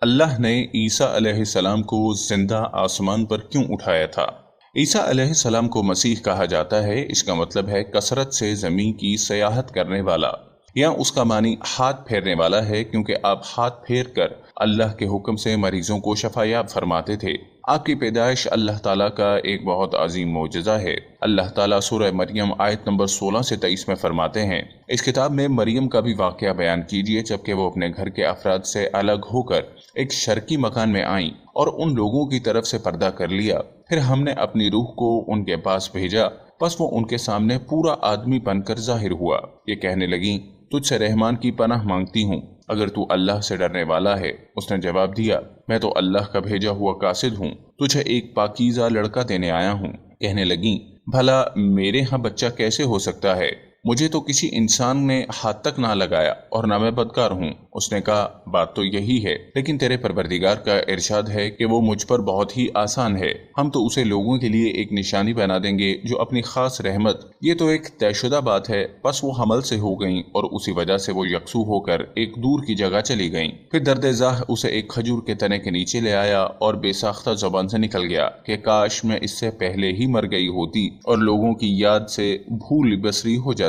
اللہ نے عیسیٰ علیہ السلام کو زندہ آسمان پر کیوں اٹھایا تھا؟ عیسیٰ علیہ السلام کو مسیح کہا جاتا ہے۔ اس کا مطلب ہے کثرت سے زمین کی سیاحت کرنے والا، یا اس کا معنی ہاتھ پھیرنے والا ہے، کیونکہ آپ ہاتھ پھیر کر اللہ کے حکم سے مریضوں کو شفا یاب فرماتے تھے۔ آپ کی پیدائش اللہ تعالیٰ کا ایک بہت عظیم معجزہ ہے۔ اللہ تعالیٰ سورہ مریم آیت نمبر 16 سے 23 میں فرماتے ہیں، اس کتاب میں مریم کا بھی واقعہ بیان کیجیے جبکہ وہ اپنے گھر کے افراد سے الگ ہو کر ایک شرقی مکان میں آئیں اور ان لوگوں کی طرف سے پردہ کر لیا۔ پھر ہم نے اپنی روح کو ان کے پاس بھیجا، پس وہ ان کے سامنے پورا آدمی بن کر ظاہر ہوا۔ یہ کہنے لگیں، تجھ سے رحمان کی پناہ مانگتی ہوں، اگر تو اللہ سے ڈرنے والا ہے۔ اس نے جواب دیا، میں تو اللہ کا بھیجا ہوا قاصد ہوں، تجھے ایک پاکیزہ لڑکا دینے آیا ہوں۔ کہنے لگیں، بھلا میرے ہاں بچہ کیسے ہو سکتا ہے؟ مجھے تو کسی انسان نے ہاتھ تک نہ لگایا اور نہ میں بدکار ہوں۔ اس نے کہا، بات تو یہی ہے، لیکن تیرے پروردگار کا ارشاد ہے کہ وہ مجھ پر بہت ہی آسان ہے، ہم تو اسے لوگوں کے لیے ایک نشانی بنا دیں گے جو اپنی خاص رحمت۔ یہ تو ایک طے شدہ بات ہے۔ پس وہ حمل سے ہو گئیں اور اسی وجہ سے وہ یکسو ہو کر ایک دور کی جگہ چلی گئیں۔ پھر درد زاہ اسے ایک کھجور کے تنے کے نیچے لے آیا اور بے ساختہ زبان سے نکل گیا کہ کاش میں اس سے پہلے ہی مر گئی ہوتی اور لوگوں کی یاد سے بھول بسری ہو جاتی۔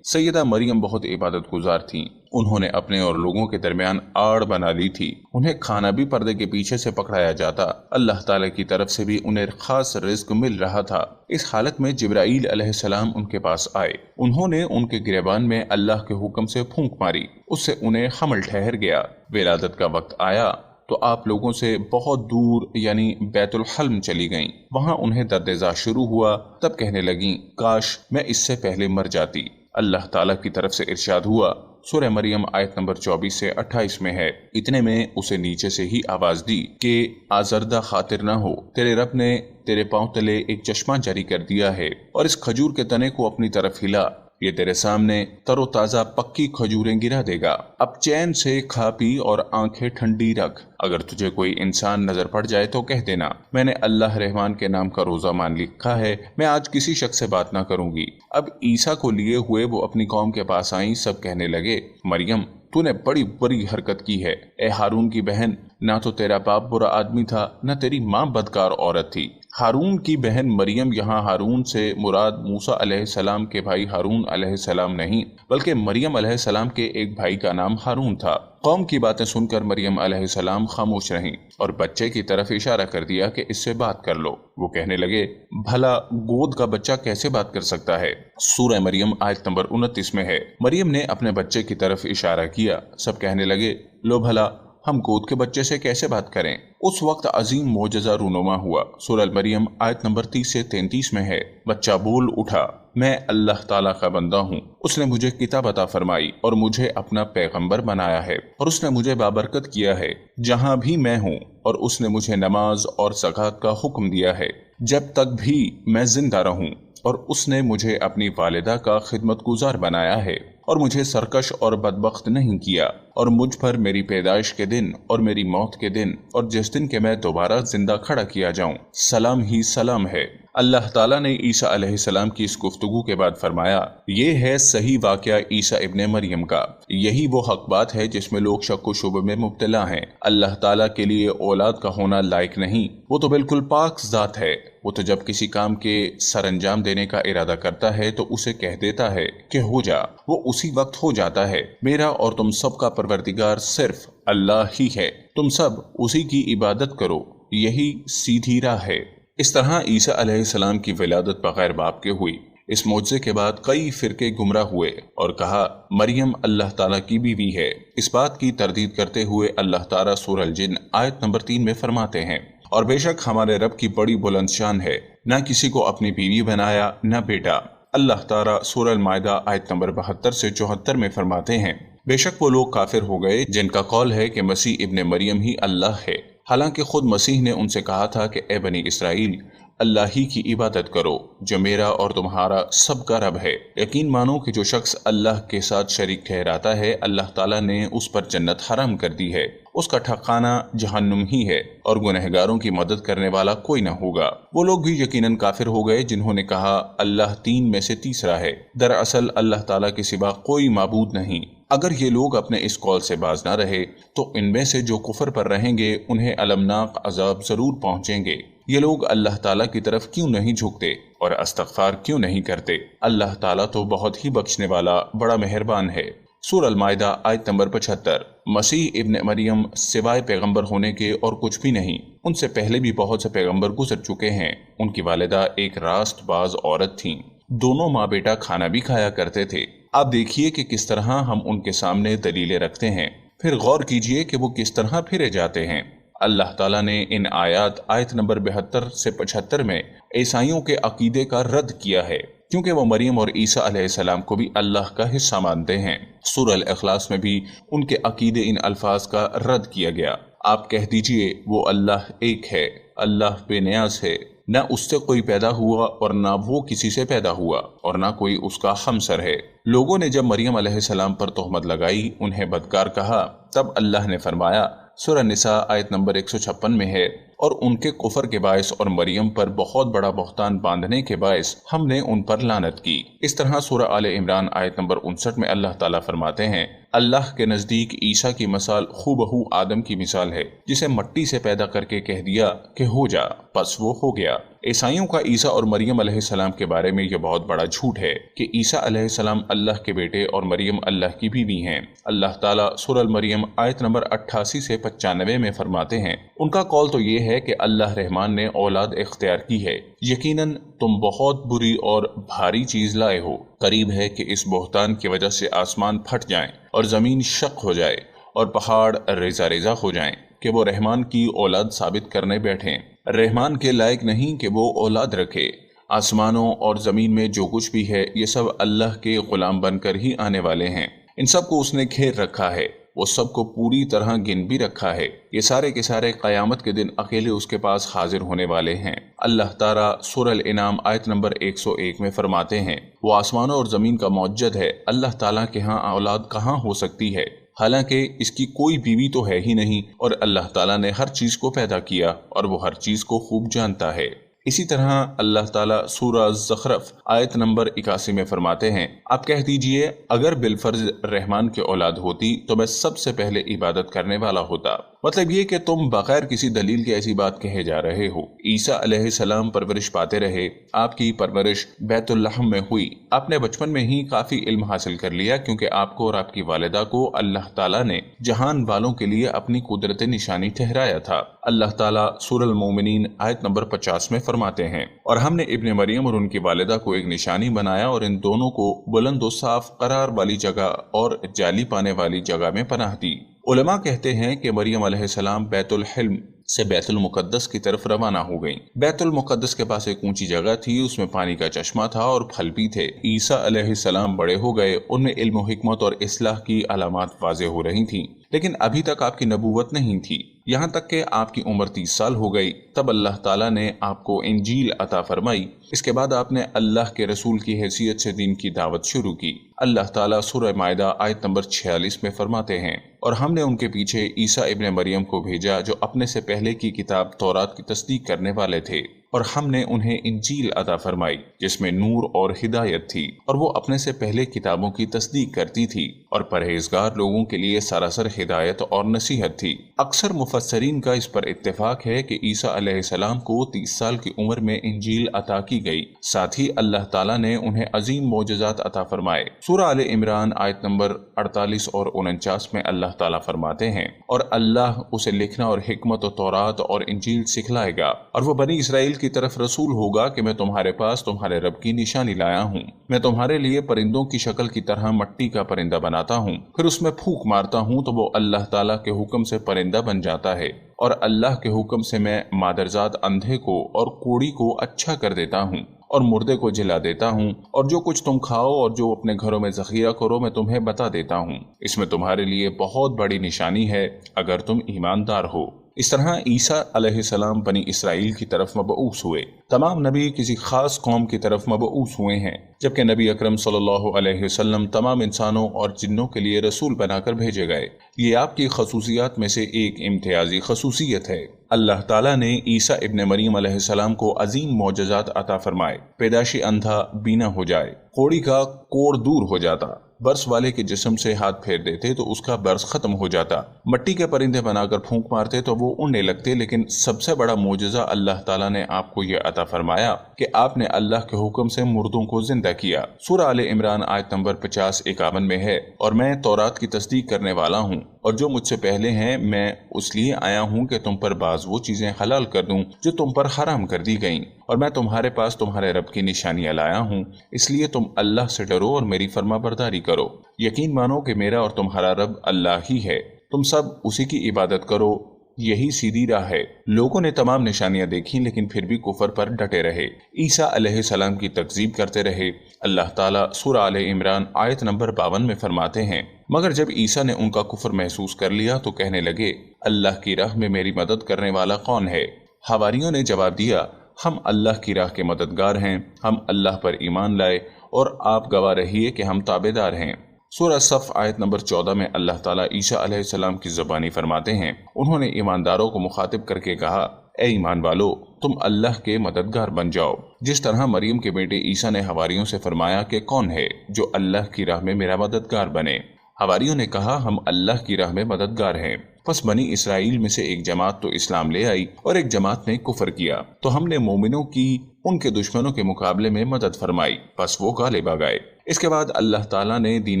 سیدہ مریم بہت عبادت گزار تھیں۔ انہوں نے اپنے اور لوگوں کے درمیان آڑ بنا لی تھی۔ انہیں کھانا بھی پردے کے پیچھے سے پکڑایا جاتا۔ اللہ تعالیٰ کی طرف سے بھی انہیں خاص رزق مل رہا تھا۔ اس حالت میں جبرائیل علیہ السلام ان کے پاس آئے۔ انہوں نے ان کے گریبان میں اللہ کے حکم سے پھونک ماری، اس سے انہیں حمل ٹھہر گیا۔ ولادت کا وقت آیا تو آپ لوگوں سے بہت دور یعنی بیت الحلم چلی گئیں۔ وہاں انہیں درد زا شروع ہوا، تب کہنے لگیں، کاش میں اس سے پہلے مر جاتی۔ اللہ تعالیٰ کی طرف سے ارشاد ہوا، سورہ مریم آیت نمبر 24 سے 28 میں ہے، اتنے میں اسے نیچے سے ہی آواز دی کہ آزردہ خاطر نہ ہو، تیرے رب نے تیرے پاؤں تلے ایک چشمہ جاری کر دیا ہے، اور اس کھجور کے تنے کو اپنی طرف ہلا، یہ تیرے سامنے تر و تازہ پکی کھجوریں گرا دے گا۔ اب چین سے کھا پی اور آنکھیں ٹھنڈی رکھ۔ اگر تجھے کوئی انسان نظر پڑ جائے تو کہہ دینا، میں نے اللہ رحمان کے نام کا روزہ مان لکھا ہے، میں آج کسی شخص سے بات نہ کروں گی۔ اب عیسیٰ کو لیے ہوئے وہ اپنی قوم کے پاس آئیں۔ سب کہنے لگے، مریم تو نے بڑی بری حرکت کی ہے۔ اے ہارون کی بہن، نہ تو تیرا باپ برا آدمی تھا، نہ تیری ماں بدکار عورت تھی۔ ہارون کی بہن مریم، یہاں ہارون سے مراد موسیٰ علیہ السلام کے بھائی ہارون علیہ السلام نہیں، بلکہ مریم علیہ السلام کے ایک بھائی کا نام ہارون تھا۔ قوم کی باتیں سن کر مریم علیہ السلام خاموش رہیں اور بچے کی طرف اشارہ کر دیا کہ اس سے بات کر لو۔ وہ کہنے لگے، بھلا گود کا بچہ کیسے بات کر سکتا ہے؟ سورہ مریم آیت نمبر 29 میں ہے۔ مریم نے اپنے بچے کی طرف اشارہ کیا۔ سب کہنے لگے، لو بھلا ہم گود کے بچے سے کیسے بات کریں؟ اس وقت عظیم معجزہ رونما ہوا۔ سورہ مریم آیت نمبر 30 سے 33 میں ہے، بچہ بول اٹھا، میں اللہ تعالیٰ کا بندہ ہوں، اس نے مجھے کتاب عطا فرمائی اور مجھے اپنا پیغمبر بنایا ہے، اور اس نے مجھے بابرکت کیا ہے جہاں بھی میں ہوں، اور اس نے مجھے نماز اور زکوٰۃ کا حکم دیا ہے جب تک بھی میں زندہ رہوں، اور اس نے مجھے اپنی والدہ کا خدمت گزار بنایا ہے، اور مجھے سرکش اور بدبخت نہیں کیا، اور مجھ پر میری پیدائش کے دن اور میری موت کے دن اور جس دن کے میں دوبارہ زندہ کھڑا کیا جاؤں سلام ہی سلام ہے۔ اللہ تعالیٰ نے عیسیٰ علیہ السلام کی اس گفتگو کے بعد فرمایا، یہ ہے صحیح واقعہ عیسیٰ ابن مریم کا۔ یہی وہ حق بات ہے جس میں لوگ شک و شبہ میں مبتلا ہیں۔ اللہ تعالیٰ کے لیے اولاد کا ہونا لائق نہیں، وہ تو بالکل پاک ذات ہے۔ وہ تو جب کسی کام کے سر انجام دینے کا ارادہ کرتا ہے تو اسے کہہ دیتا ہے کہ ہو جا، وہ اسی وقت ہو جاتا ہے۔ میرا اور تم سب کا پروردگار صرف اللہ ہی ہے، تم سب اسی کی عبادت کرو، یہی سیدھی راہ ہے۔ اس طرح عیسیٰ علیہ السلام کی ولادت بغیر باپ کے ہوئی۔ اس معجزے کے بعد کئی فرقے گمراہ ہوئے اور کہا مریم اللہ تعالیٰ کی بیوی ہے۔ اس بات کی تردید کرتے ہوئے اللہ تعالیٰ سورہ الجن آیت نمبر 3 میں فرماتے ہیں، اور بے شک ہمارے رب کی بڑی بلند شان ہے، نہ کسی کو اپنی بیوی بنایا نہ بیٹا۔ اللہ تعالیٰ سورہ المائدہ آیت نمبر 72 سے 74 میں فرماتے ہیں، بے شک وہ لوگ کافر ہو گئے جن کا قول ہے کہ مسیح ابن مریم ہی اللہ ہے، حالانکہ خود مسیح نے ان سے کہا تھا کہ اے بنی اسرائیل، اللہ ہی کی عبادت کرو جو میرا اور تمہارا سب کا رب ہے۔ یقین مانو کہ جو شخص اللہ کے ساتھ شریک ٹھہراتا ہے، اللہ تعالیٰ نے اس پر جنت حرام کر دی ہے، اس کا ٹھکانہ جہنم ہی ہے، اور گنہگاروں کی مدد کرنے والا کوئی نہ ہوگا۔ وہ لوگ بھی یقیناً کافر ہو گئے جنہوں نے کہا اللہ تین میں سے تیسرا ہے۔ دراصل اللہ تعالیٰ کے سوا کوئی معبود نہیں، اگر یہ لوگ اپنے اس قول سے باز نہ رہے تو ان میں سے جو کفر پر رہیں گے انہیں المناک عذاب ضرور پہنچیں گے۔ یہ لوگ اللہ تعالیٰ کی طرف کیوں نہیں جھکتے اور استغفار کیوں نہیں کرتے؟ اللہ تعالیٰ تو بہت ہی بخشنے والا بڑا مہربان ہے۔ سورہ المائدہ آیت نمبر 75۔ مسیح ابن مریم سوائے پیغمبر ہونے کے اور کچھ بھی نہیں۔ ان سے پہلے بھی بہت سے پیغمبر گزر چکے ہیں۔ ان کی والدہ ایک راست باز عورت تھیں۔ دونوں ماں بیٹا کھانا بھی کھایا کرتے تھے۔ آپ دیکھیے کہ کس طرح ہم ان کے سامنے دلیلیں رکھتے ہیں، پھر غور کیجئے کہ وہ کس طرح پھرے جاتے ہیں۔ اللہ تعالیٰ نے ان آیت نمبر 72 سے 75 میں عیسائیوں کے عقیدے کا رد کیا ہے، کیونکہ وہ مریم اور عیسیٰ علیہ السلام کو بھی اللہ کا حصہ مانتے ہیں۔ سورہ الاخلاص میں بھی ان کے عقیدے ان الفاظ کا رد کیا گیا۔ آپ کہہ دیجئے وہ اللہ ایک ہے، اللہ بے نیاز ہے، نہ اس سے کوئی پیدا ہوا اور نہ وہ کسی سے پیدا ہوا، اور نہ کوئی اس کا ہمسر ہے۔ لوگوں نے جب مریم علیہ السلام پر تہمت لگائی، انہیں بدکار کہا، تب اللہ نے فرمایا، سورہ نساء آیت نمبر 156 میں ہے، اور ان کے کفر کے باعث اور مریم پر بہت بڑا بہتان باندھنے کے باعث ہم نے ان پر لعنت کی۔ اس طرح سورہ آل عمران آیت نمبر 59 میں اللہ تعالیٰ فرماتے ہیں، اللہ کے نزدیک عیسیٰ کی مثال خوبہو آدم کی مثال ہے، جسے مٹی سے پیدا کر کے کہہ دیا کہ ہو جا، پس وہ ہو گیا۔ عیسائیوں کا عیسیٰ اور مریم علیہ السلام کے بارے میں یہ بہت بڑا جھوٹ ہے کہ عیسیٰ علیہ السلام اللہ کے بیٹے اور مریم اللہ کی بیوی ہیں۔ اللہ تعالیٰ سورہ المریم آیت نمبر 88 سے 95 میں فرماتے ہیں، ان کا قول تو یہ ہے کہ اللہ رحمان نے اولاد اختیار کی ہے، یقیناً تم بہت بری اور بھاری چیز لائے ہو۔ قریب ہے کہ اس بہتان کی وجہ سے آسمان پھٹ جائیں اور زمین شق ہو جائے اور پہاڑ ریزہ ریزہ ہو جائیں کہ وہ رحمان کی اولاد ثابت کرنے بیٹھیں۔ رحمان کے لائق نہیں کہ وہ اولاد رکھے۔ آسمانوں اور زمین میں جو کچھ بھی ہے یہ سب اللہ کے غلام بن کر ہی آنے والے ہیں۔ ان سب کو اس نے گھیر رکھا ہے، وہ سب کو پوری طرح گن بھی رکھا ہے۔ یہ سارے کے سارے قیامت کے دن اکیلے اس کے پاس حاضر ہونے والے ہیں۔ اللہ تعالیٰ سورہ الانعام آیت نمبر 101 میں فرماتے ہیں، وہ آسمانوں اور زمین کا موجد ہے، اللہ تعالیٰ کے ہاں اولاد کہاں ہو سکتی ہے، حالانکہ اس کی کوئی بیوی تو ہے ہی نہیں، اور اللہ تعالیٰ نے ہر چیز کو پیدا کیا اور وہ ہر چیز کو خوب جانتا ہے۔ اسی طرح اللہ تعالیٰ سورہ زخرف آیت نمبر 81 میں فرماتے ہیں، آپ کہہ دیجئے اگر بالفرض رحمان کی اولاد ہوتی تو میں سب سے پہلے عبادت کرنے والا ہوتا۔ مطلب یہ کہ تم بغیر کسی دلیل کے ایسی بات کہے جا رہے ہو۔ عیسیٰ علیہ السلام پرورش پاتے رہے، آپ کی پرورش بیت اللحم میں ہوئی، آپ نے بچپن میں ہی کافی علم حاصل کر لیا، کیونکہ آپ کو اور آپ کی والدہ کو اللہ تعالیٰ نے جہان والوں کے لیے اپنی قدرت نشانی ٹھہرایا تھا۔ اللہ تعالیٰ سورہ المومنین آیت نمبر 50 میں فرماتے ہیں، اور ہم نے ابن مریم اور ان کی والدہ کو ایک نشانی بنایا اور ان دونوں کو بلند و صاف قرار والی جگہ اور جالی پانے والی جگہ میں پناہ دی۔ علماء کہتے ہیں کہ مریم علیہ السلام بیت الحلم سے بیت المقدس کی طرف روانہ ہو گئیں۔ بیت المقدس کے پاس ایک اونچی جگہ تھی، اس میں پانی کا چشمہ تھا اور پھل بھی تھے۔ عیسیٰ علیہ السلام بڑے ہو گئے، ان میں علم و حکمت اور اصلاح کی علامات واضح ہو رہی تھیں، لیکن ابھی تک آپ کی نبوت نہیں تھی، یہاں تک کہ آپ کی عمر 30 سال ہو گئی، تب اللہ تعالیٰ نے آپ کو انجیل عطا فرمائی۔ اس کے بعد آپ نے اللہ کے رسول کی حیثیت سے دین کی دعوت شروع کی۔ اللہ تعالیٰ سورہ مائدہ آیت نمبر 46 میں فرماتے ہیں، اور ہم نے ان کے پیچھے عیسیٰ ابن مریم کو بھیجا جو اپنے سے پہلے کی کتاب تورات کی تصدیق کرنے والے تھے، اور ہم نے انہیں انجیل عطا فرمائی جس میں نور اور ہدایت تھی، اور وہ اپنے سے پہلے کتابوں کی تصدیق کرتی تھی اور پرہیزگار لوگوں کے لیے سراسر ہدایت اور نصیحت تھی۔ اکثر مفسرین کا اس پر اتفاق ہے کہ عیسیٰ علیہ السلام کو 30 سال کی عمر میں انجیل عطا کی گئی، ساتھ ہی اللہ تعالیٰ نے انہیں عظیم معجزات عطا فرمائے۔ سورہ آل عمران آیت نمبر 48 اور 49 میں اللہ تعالیٰ فرماتے ہیں، اور اللہ اسے لکھنا اور حکمت و تورات اور انجیل سکھلائے گا، اور وہ بنی اسرائیل کی طرف رسول ہوگا کہ میں تمہارے پاس تمہارے رب کی نشانی لایا ہوں۔ میں تمہارے لیے پرندوں کی شکل کی طرح مٹی کا پرندہ بناتا ہوں، پھر اس میں پھونک مارتا ہوں تو وہ اللہ تعالیٰ کے حکم سے پرندہ بن جاتا ہے، اور اللہ کے حکم سے میں مادرزاد اندھے کو اور کوڑی کو اچھا کر دیتا ہوں اور مردے کو جلا دیتا ہوں، اور جو کچھ تم کھاؤ اور جو اپنے گھروں میں ذخیرہ کرو میں تمہیں بتا دیتا ہوں۔ اس میں تمہارے لیے بہت بڑی نشانی ہے اگر تم ایماندار ہو۔ اس طرح عیسیٰ علیہ السلام بنی اسرائیل کی طرف مبعوث ہوئے۔ تمام نبی کسی خاص قوم کی طرف مبعوث ہوئے ہیں، جبکہ نبی اکرم صلی اللہ علیہ وسلم تمام انسانوں اور جنوں کے لیے رسول بنا کر بھیجے گئے۔ یہ آپ کی خصوصیات میں سے ایک امتیازی خصوصیت ہے۔ اللہ تعالیٰ نے عیسیٰ ابن مریم علیہ السلام کو عظیم معجزات عطا فرمائے۔ پیدائشی اندھا بینا ہو جائے، کوڑی کا کوڑ دور ہو جاتا، برس والے کے جسم سے ہاتھ پھیر دیتے تو اس کا برس ختم ہو جاتا، مٹی کے پرندے بنا کر پھونک مارتے تو وہ اڑنے لگتے، لیکن سب سے بڑا معجزہ اللہ تعالیٰ نے آپ کو یہ عطا فرمایا کہ آپ نے اللہ کے حکم سے مردوں کو زندہ کیا۔ سورہ آل عمران آیت نمبر 50-51 میں ہے، اور میں تورات کی تصدیق کرنے والا ہوں، اور جو مجھ سے پہلے ہیں میں اس لیے آیا ہوں کہ تم پر بعض وہ چیزیں حلال کر دوں جو تم پر حرام کر دی گئیں، اور میں تمہارے پاس تمہارے رب کی نشانیاں لایا ہوں، اس لیے تم اللہ سے ڈرو اور میری فرما برداری کرو، یقین مانو کہ میرا اور تمہارا رب اللہ ہی ہے، تم سب اسی کی عبادت کرو، یہی سیدھی راہ ہے۔ لوگوں نے تمام نشانیاں دیکھیں لیکن پھر بھی کفر پر ڈٹے رہے، عیسیٰ علیہ السلام کی تکذیب کرتے رہے۔ اللہ تعالیٰ سورہ آل عمران آیت نمبر 52 میں فرماتے ہیں، مگر جب عیسیٰ نے ان کا کفر محسوس کر لیا تو کہنے لگے، اللہ کی راہ میں میری مدد کرنے والا کون ہے؟ حواریوں نے جواب دیا، ہم اللہ کی راہ کے مددگار ہیں، ہم اللہ پر ایمان لائے اور آپ گواہ رہیے کہ ہم تابعدار ہیں۔ سورہ صف آیت نمبر 14 میں اللہ تعالیٰ عیسیٰ علیہ السلام کی زبانی فرماتے ہیں، انہوں نے ایمانداروں کو مخاطب کر کے کہا، اے ایمان والو، تم اللہ کے مددگار بن جاؤ، جس طرح مریم کے بیٹے عیسیٰ نے حواریوں سے فرمایا کہ کون ہے جو اللہ کی راہ میں میرا مددگار بنے؟ حواریوں نے کہا، ہم اللہ کی راہ میں مددگار ہیں۔ پس بنی اسرائیل میں سے ایک جماعت تو اسلام لے آئی اور ایک جماعت نے کفر کیا، تو ہم نے مومنوں کی ان کے دشمنوں کے مقابلے میں مدد فرمائی، پس وہ غالب آ گئے۔ اس کے بعد اللہ تعالیٰ نے دین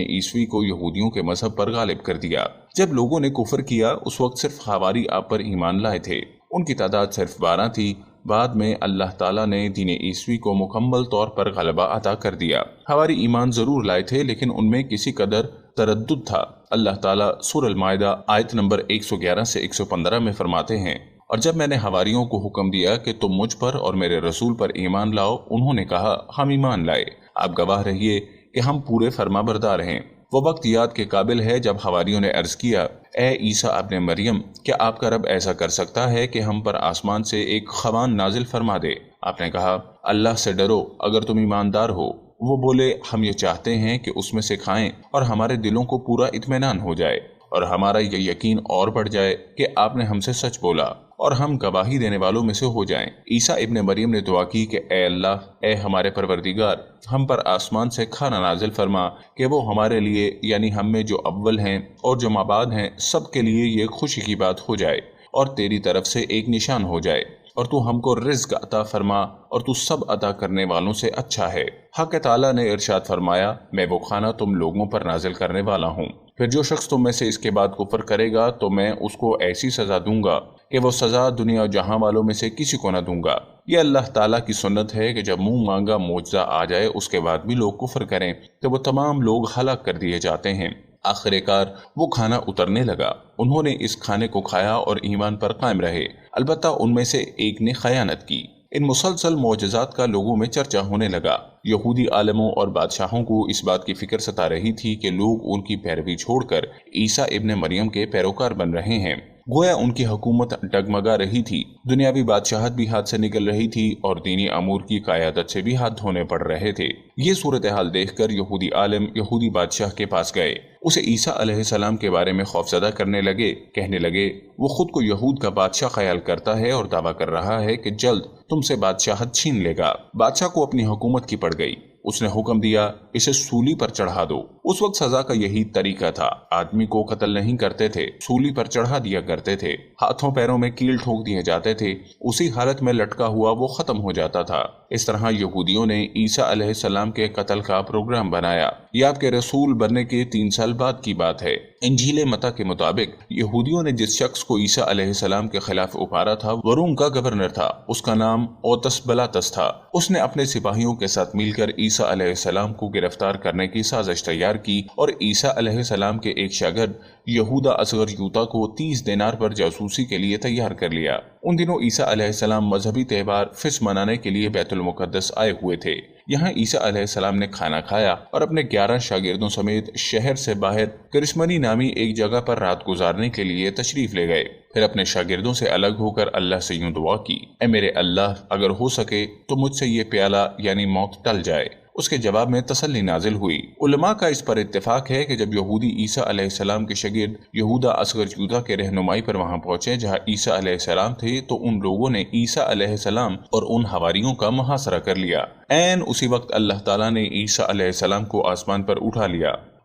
عیسوی کو یہودیوں کے مذہب پر غالب کر دیا۔ جب لوگوں نے کفر کیا اس وقت صرف حواری آپ پر ایمان لائے تھے، ان کی تعداد صرف 12 تھی۔ بعد میں اللہ تعالیٰ نے دین عیسوی کو مکمل طور پر غلبہ عطا کر دیا۔ حواری ایمان ضرور لائے تھے لیکن ان میں کسی قدر تردد تھا۔ اللہ تعالیٰ سورہ المائدہ آیت نمبر 111 سے 115 میں فرماتے ہیں، اور جب میں نے حواریوں کو حکم دیا کہ تم مجھ پر اور میرے رسول پر ایمان لاؤ، انہوں نے کہا، ہم ایمان لائے، آپ گواہ رہیے کہ ہم پورے فرما بردار ہیں۔ وہ وقت یاد کے قابل ہے جب حواریوں نے عرض کیا، اے عیسیٰ ابن مریم، کیا آپ کا رب ایسا کر سکتا ہے کہ ہم پر آسمان سے ایک خوان نازل فرما دے؟ آپ نے کہا، اللہ سے ڈرو اگر تم ایماندار ہو۔ وہ بولے، ہم یہ چاہتے ہیں کہ اس میں سے کھائیں اور ہمارے دلوں کو پورا اطمینان ہو جائے اور ہمارا یہ یقین اور بڑھ جائے کہ آپ نے ہم سے سچ بولا اور ہم گواہی دینے والوں میں سے ہو جائیں۔ عیسیٰ ابن مریم نے دعا کی کہ اے اللہ، اے ہمارے پروردگار، ہم پر آسمان سے کھانا نازل فرما کہ وہ ہمارے لیے، یعنی ہم میں جو اول ہیں اور جو مابعد ہیں، سب کے لیے یہ خوشی کی بات ہو جائے اور تیری طرف سے ایک نشان ہو جائے، اور تو ہم کو رزق عطا فرما اور تو سب عطا کرنے والوں سے اچھا ہے۔ حق تعالیٰ نے ارشاد فرمایا، میں وہ کھانا تم لوگوں پر نازل کرنے والا ہوں، پھر جو شخص تم میں سے اس کے بعد کفر کرے گا تو میں اس کو ایسی سزا دوں گا کہ وہ سزا دنیا و جہاں والوں میں سے کسی کو نہ دوں گا۔ یہ اللہ تعالیٰ کی سنت ہے کہ جب منہ مانگا معجزہ آ جائے اس کے بعد بھی لوگ کفر کریں تو وہ تمام لوگ ہلاک کر دیے جاتے ہیں۔ آخر کار وہ کھانا اترنے لگا، انہوں نے اس کھانے کو کھایا اور ایمان پر قائم رہے، البتہ ان میں سے ایک نے خیانت کی۔ ان مسلسل معجزات کا لوگوں میں چرچا ہونے لگا۔ یہودی عالموں اور بادشاہوں کو اس بات کی فکر ستا رہی تھی کہ لوگ ان کی پیروی چھوڑ کر عیسیٰ ابن مریم کے پیروکار بن رہے ہیں۔ گویا ان کی حکومت ڈگمگا رہی تھی، دنیاوی بادشاہت بھی ہاتھ سے نکل رہی تھی اور دینی امور کی قیادت سے بھی ہاتھ دھونے پڑ رہے تھے۔ یہ صورتحال دیکھ کر یہودی عالم یہودی بادشاہ کے پاس گئے، اسے عیسیٰ علیہ السلام کے بارے میں خوفزدہ کرنے لگے، کہنے لگے، وہ خود کو یہود کا بادشاہ خیال کرتا ہے اور دعویٰ کر رہا ہے کہ جلد تم سے بادشاہت چھین لے گا۔ بادشاہ کو اپنی حکومت کی پڑ گئی، اس نے حکم دیا، اسے سولی پر چڑھا دو۔ اس وقت سزا کا یہی طریقہ تھا، آدمی کو قتل نہیں کرتے تھے، سولی پر چڑھا دیا کرتے تھے، ہاتھوں پیروں میں کیل ٹھوک دیے جاتے تھے، اسی حالت میں لٹکا ہوا وہ ختم ہو جاتا تھا۔ اس طرح یہودیوں نے عیسیٰ علیہ السلام کے قتل کا پروگرام بنایا۔ یہ آپ کے رسول بننے کے 3 سال بعد کی بات ہے۔ انجیل متی کے مطابق یہودیوں نے جس شخص کو عیسیٰ علیہ السلام کے خلاف اپارا تھا وہ روم کا گورنر تھا، اس کا نام اوتس بلاتس تھا۔ اس نے اپنے سپاہیوں کے ساتھ مل کر عیسیٰ علیہ السلام کو گرفتار کرنے کی سازش تیار کی اور عیسیٰ علیہ السلام کے ایک شاگرد یہودا اصغر یوتا کو 30 دینار پر جاسوسی کے لیے تیار کر لیا۔ ان دنوں عیسیٰ علیہ السلام مذہبی تہوار فصح منانے کے لیے بیت المقدس آئے ہوئے تھے۔ یہاں عیسیٰ علیہ السلام نے کھانا کھایا اور اپنے 11 شاگردوں سمیت شہر سے باہر کرسمنی نامی ایک جگہ پر رات گزارنے کے لیے تشریف لے گئے۔ پھر اپنے شاگردوں سے الگ ہو کر اللہ سے یوں دعا کی، اے میرے اللہ، اگر ہو سکے تو مجھ سے یہ پیالہ یعنی موت ٹل جائے۔ اس کے جواب میں تسلی نازل ہوئی۔ علماء کا اس پر اتفاق ہے کہ جب یہودی عیسیٰ علیہ السلام کے شاگرد یہودا اصغر یودا کے رہنمائی پر وہاں پہنچے جہاں عیسیٰ علیہ السلام تھے تو ان لوگوں نے عیسیٰ علیہ السلام اور ان حواریوں کا محاصرہ کر لیا۔ عین اسی وقت اللہ تعالیٰ نے عیسیٰ علیہ السلام کو آسمان پر اٹھا لیا